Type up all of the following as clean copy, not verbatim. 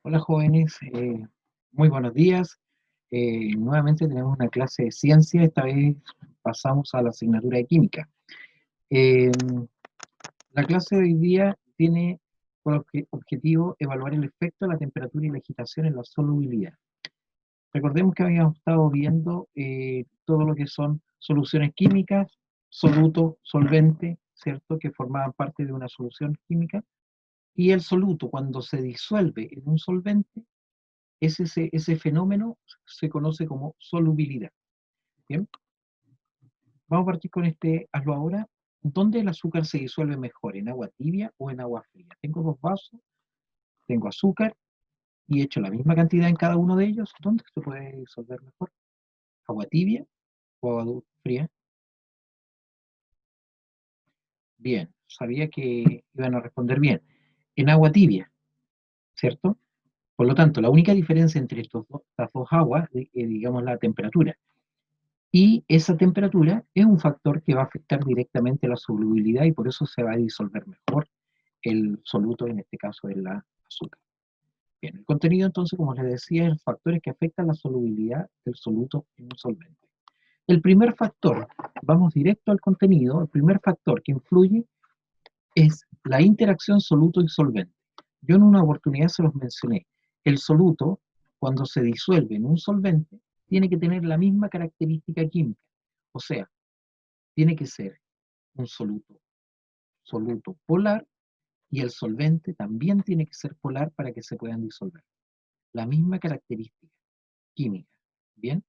Hola jóvenes, muy buenos días. Nuevamente tenemos una clase de ciencia, esta vez pasamos a la asignatura de química. Eh, la clase de hoy día tiene por objetivo evaluar el efecto de la temperatura y la agitación en la solubilidad. Recordemos que habíamos estado viendo todo lo que son soluciones químicas, soluto, solvente, ¿cierto? Que formaban parte de una solución química. Y el soluto, cuando se disuelve en un solvente, ese fenómeno se conoce como solubilidad. Bien, vamos a partir con este, hazlo ahora. ¿Dónde el azúcar se disuelve mejor? ¿En agua tibia o en agua fría? Tengo dos vasos, tengo azúcar y he hecho la misma cantidad en cada uno de ellos. ¿Dónde se puede disolver mejor? ¿Agua tibia o agua fría? Bien, sabía que iban a responder bien. En agua tibia, ¿cierto? Por lo tanto, la única diferencia entre estas dos aguas, digamos la temperatura. Y esa temperatura es un factor que va a afectar directamente la solubilidad y por eso se va a disolver mejor el soluto, en este caso es la azúcar. Bien, el contenido entonces, como les decía, es factores que afectan la solubilidad del soluto en un solvente. El primer factor, vamos directo al contenido, el primer factor que influye es la interacción soluto y solvente. Yo en una oportunidad se los mencioné. El soluto, cuando se disuelve en un solvente, tiene que tener la misma característica química. O sea, tiene que ser un soluto polar y el solvente también tiene que ser polar para que se puedan disolver. La misma característica química. ¿Bien?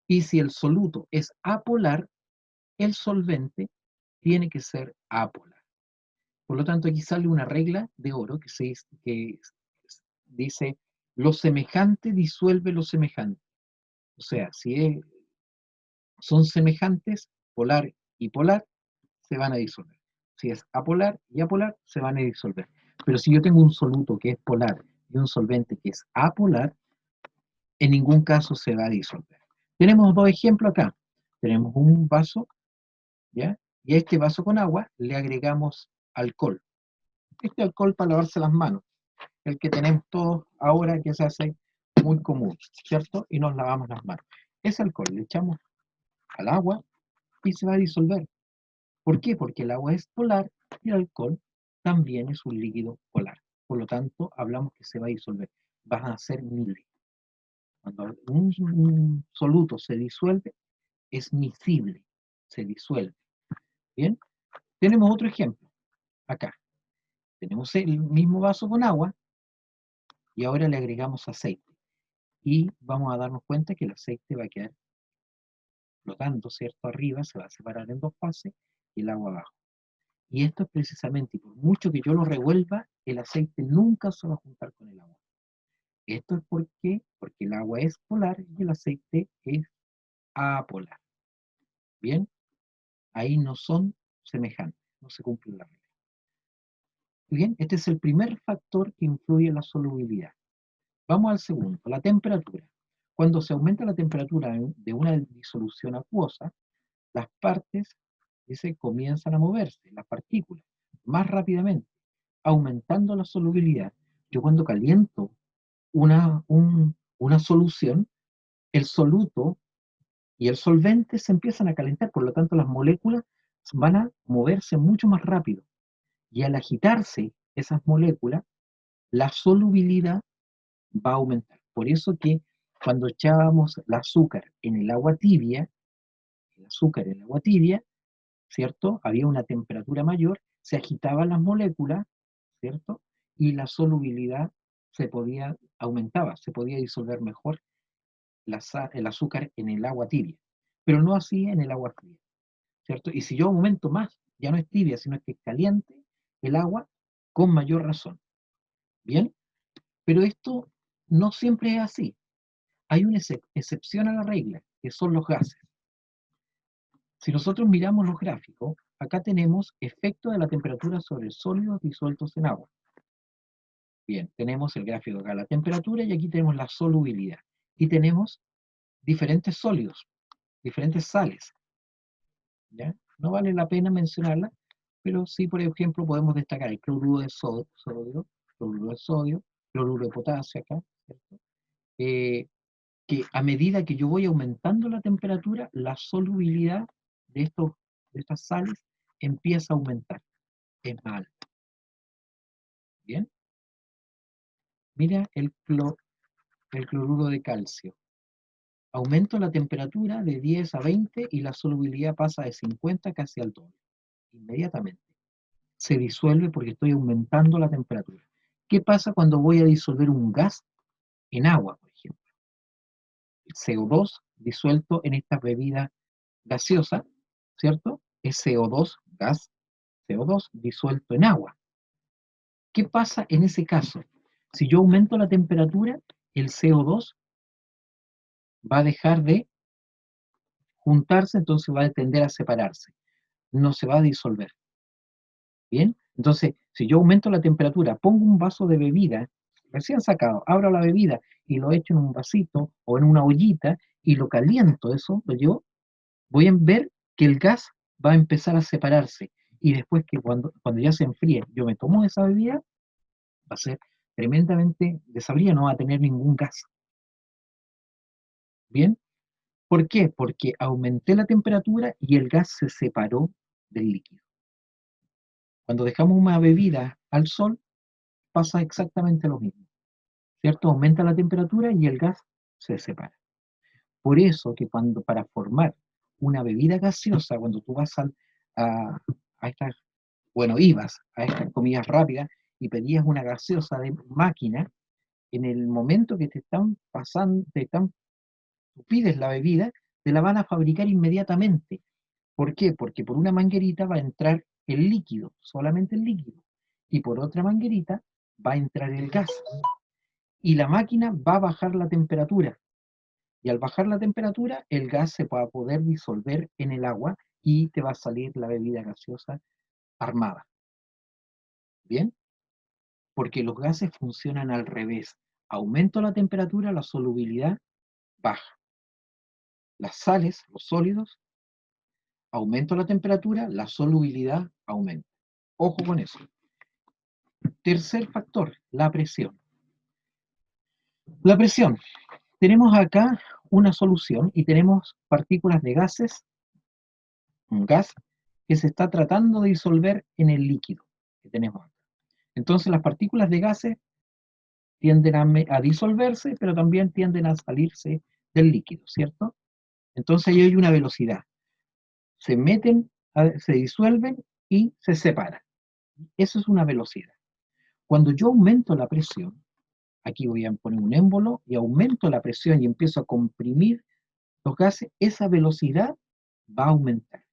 Y si el soluto es apolar, el solvente tiene que ser apolar. Por lo tanto, aquí sale una regla de oro que dice, lo semejante disuelve lo semejante. O sea, si son semejantes, polar y polar, se van a disolver. Si es apolar y apolar, se van a disolver. Pero si yo tengo un soluto que es polar y un solvente que es apolar, en ningún caso se va a disolver. Tenemos dos ejemplos acá. Tenemos un vaso, ¿ya? Y a este vaso con agua le agregamos alcohol. Este alcohol para lavarse las manos, el que tenemos todos ahora que se hace muy común, ¿cierto? Y nos lavamos las manos. Ese alcohol le echamos al agua y se va a disolver. ¿Por qué? Porque el agua es polar y el alcohol también es un líquido polar. Por lo tanto, hablamos que se va a disolver. Van a ser miles. Cuando un soluto se disuelve, es miscible, se disuelve. Bien, tenemos otro ejemplo. Acá tenemos el mismo vaso con agua y ahora le agregamos aceite. Y vamos a darnos cuenta que el aceite va a quedar flotando, ¿cierto? Arriba se va a separar en dos fases y el agua abajo. Y esto es precisamente, y por mucho que yo lo revuelva, el aceite nunca se va a juntar con el agua. Esto es porque el agua es polar y el aceite es apolar. Bien, ahí no son semejantes, no se cumple la regla. Bien, este es el primer factor que influye en la solubilidad. Vamos al segundo, la temperatura. Cuando se aumenta la temperatura de una disolución acuosa, las partes, dice, comienzan a moverse, las partículas, más rápidamente, aumentando la solubilidad. Yo cuando caliento una solución, el soluto y el solvente se empiezan a calentar, por lo tanto las moléculas van a moverse mucho más rápido. Y al agitarse esas moléculas, la solubilidad va a aumentar. Por eso que cuando echábamos el azúcar en el agua tibia, ¿cierto? Había una temperatura mayor, se agitaban las moléculas, ¿cierto? Y la solubilidad aumentaba, se podía disolver mejor el azúcar en el agua tibia, pero no así en el agua fría, ¿cierto? Y si yo aumento más, ya no es tibia, sino que es caliente el agua, con mayor razón. ¿Bien? Pero esto no siempre es así. Hay una excepción a la regla, que son los gases. Si nosotros miramos los gráficos, acá tenemos efecto de la temperatura sobre sólidos disueltos en agua. Bien, tenemos el gráfico acá, la temperatura, y aquí tenemos la solubilidad. Y tenemos diferentes sólidos, diferentes sales. ¿Ya? No vale la pena mencionarla, pero sí, por ejemplo, podemos destacar el cloruro de sodio, cloruro de potasio acá, ¿cierto? Que a medida que yo voy aumentando la temperatura, la solubilidad de estas sales empieza a aumentar. Es más alta. ¿Bien? Mira el cloruro de calcio. Aumento la temperatura de 10 a 20 y la solubilidad pasa de 50 casi al doble. Inmediatamente. Se disuelve porque estoy aumentando la temperatura. ¿Qué pasa cuando voy a disolver un gas en agua, por ejemplo? El CO2 disuelto en esta bebida gaseosa, ¿cierto? Es CO2, gas, CO2 disuelto en agua. ¿Qué pasa en ese caso? Si yo aumento la temperatura, el CO2 va a dejar de juntarse, entonces va a tender a separarse. No se va a disolver. ¿Bien? Entonces, si yo aumento la temperatura, pongo un vaso de bebida recién sacado, abro la bebida y lo echo en un vasito o en una ollita y lo caliento, eso, yo voy a ver que el gas va a empezar a separarse. Y después que cuando ya se enfríe, yo me tomo esa bebida, va a ser tremendamente desabrida, no va a tener ningún gas. ¿Bien? ¿Por qué? Porque aumenté la temperatura y el gas se separó del líquido. Cuando dejamos una bebida al sol, pasa exactamente lo mismo, ¿cierto? Aumenta la temperatura y el gas se separa. Por eso que para formar una bebida gaseosa, cuando tú vas a estas, bueno, ibas a estas comidas rápidas y pedías una gaseosa de máquina, en el momento que te están pasando, tú pides la bebida, te la van a fabricar inmediatamente. ¿Por qué? Porque por una manguerita va a entrar el líquido, solamente el líquido, y por otra manguerita va a entrar el gas. Y la máquina va a bajar la temperatura. Y al bajar la temperatura, el gas se va a poder disolver en el agua y te va a salir la bebida gaseosa armada. ¿Bien? Porque los gases funcionan al revés. Aumento la temperatura, la solubilidad baja. Las sales, los sólidos, aumento la temperatura, la solubilidad aumenta. Ojo con eso. Tercer factor, la presión. La presión. Tenemos acá una solución y tenemos partículas de gases, un gas que se está tratando de disolver en el líquido que tenemos acá. Entonces las partículas de gases tienden a disolverse, pero también tienden a salirse del líquido, ¿cierto? Entonces ahí hay una velocidad. Se meten, se disuelven y se separan. Eso es una velocidad. Cuando yo aumento la presión, aquí voy a poner un émbolo y aumento la presión y empiezo a comprimir los gases, esa velocidad va a aumentar.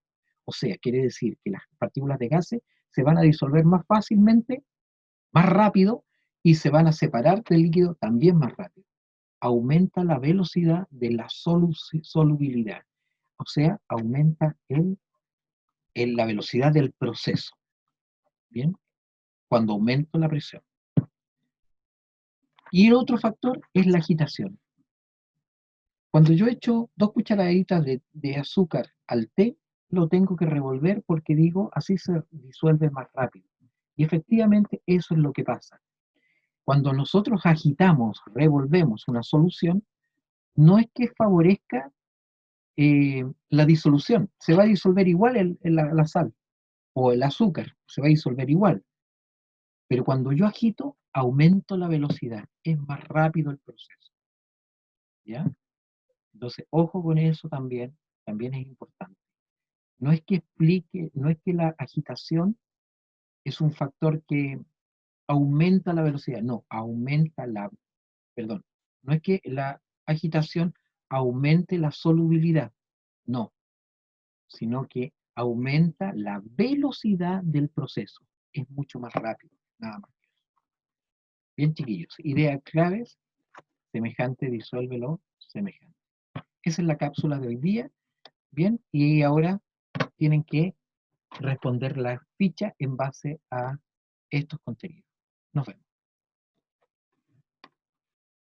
O sea, quiere decir que las partículas de gases se van a disolver más fácilmente, más rápido, y se van a separar del líquido también más rápido. Aumenta la velocidad de la solubilidad. O sea, aumenta la velocidad del proceso. ¿Bien? Cuando aumento la presión. Y el otro factor es la agitación. Cuando yo echo 2 cucharaditas de azúcar al té, lo tengo que revolver porque digo, así se disuelve más rápido. Y efectivamente eso es lo que pasa. Cuando nosotros agitamos, revolvemos una solución, no es que favorezca la disolución, se va a disolver igual la sal o el azúcar, se va a disolver igual. Pero cuando yo agito, aumento la velocidad, es más rápido el proceso. ¿Ya? Entonces, ojo con eso también es importante. No es que explique, no es que la agitación es un factor que aumenta la velocidad, no, perdón, no es que la agitación aumente la solubilidad, no, sino que aumenta la velocidad del proceso, es mucho más rápido, nada más. Bien, chiquillos, ideas claves, semejante, disuélvelo, semejante. Esa es la cápsula de hoy día, bien, y ahora tienen que responder la ficha en base a estos contenidos. Nos vemos.